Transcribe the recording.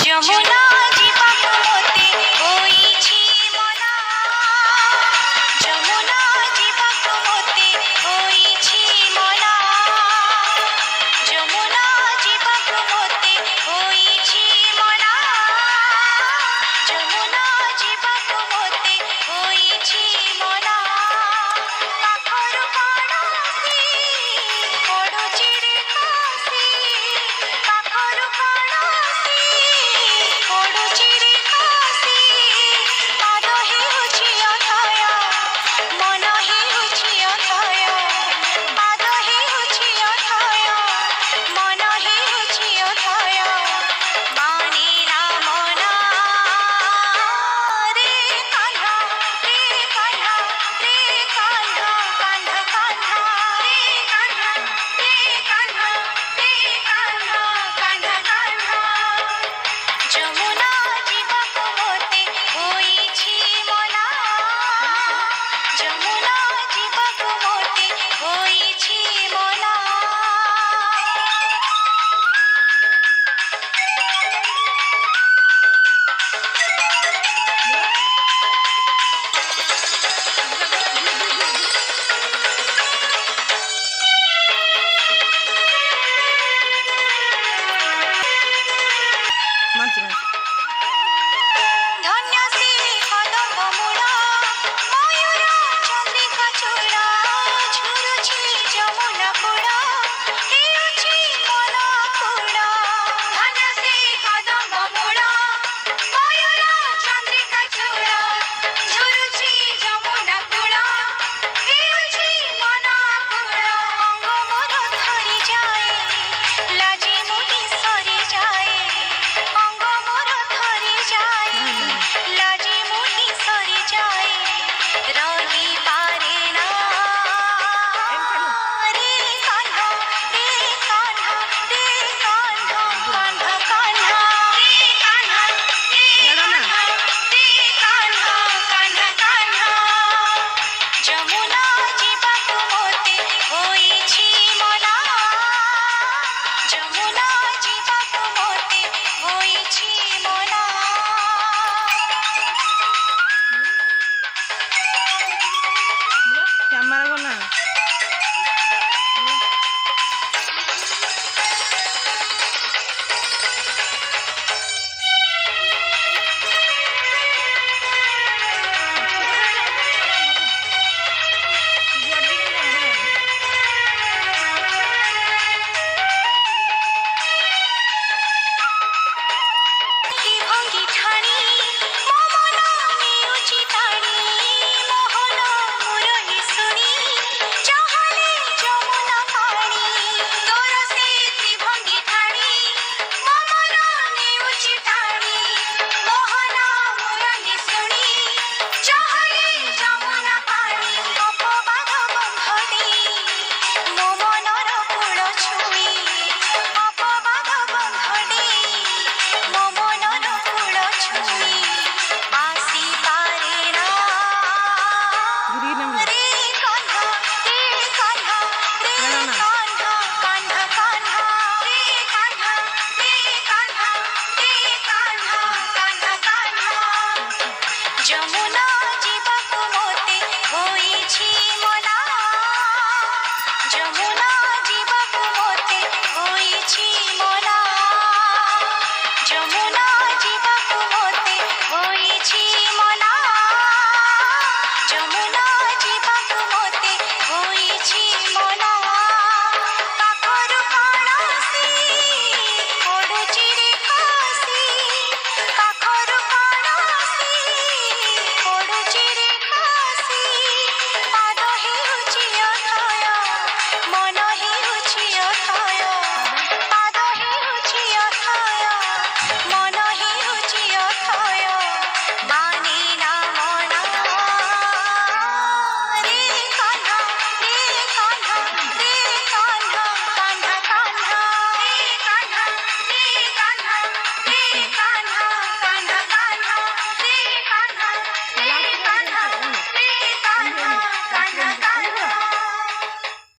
যমুনা জীবাকু মতে হইছি মনা, যমুনা জীবাকু মতে হইছি মনা, যমুনা জীবাকু মতে হইছি মনা, যমুনা জীবাকু মতে হইছি মনা। পাখর পড়শি পড়ুচিরে কাশি, পাখর পড়শি পড়ুচিরে কাশি, পাদ হেউছি অଥୟ মନ হেউছি অଥୟ, পাদ হেউছি অଥୟ মନ হেউছি অଥୟ। মানে না মনা রে কাହ্না, রে কাহ্না, রে কাহ্না, কাহ্না কাহ্না রে কাহ্না, রে কাহ্না, রে কাহ্না, কাহ্না কাহ্না। যমুনা জীবাকু মতে হইছি মনা, যমুনা জীবাকু মতে হইছি মনা। মানছি মানছি। ধন্য শ্রী কদম্ব মূল ময়ূর চন্দ্রিকা চূড়া, ঝুরুছি যমুনা কূল হেউছি মন কূল। ধন্য শ্রী কদম্ব মূল ময়ূর চন্দ্রিকা চূড়া, ঝুরুছি যমুনা কূল হেউছি মন কূল। অঙ্গ মোর ধরি যায় লাজি মুহি সরি যায়, অঙ্গ মোর ধরি যায় লাজি মুহি সরি যায়, রহি পারে না রে কাহ্না, রে কাহ্না, রে কাহ্না, কাহ্না কাহ্না রে কাহ্না, রে কাহ্না, রে কাহ্না, কাহ্না কাহ্না। যমুনা জীবাকু মতে হইছি মনা, যমুনা জীবাকু মতে হইছি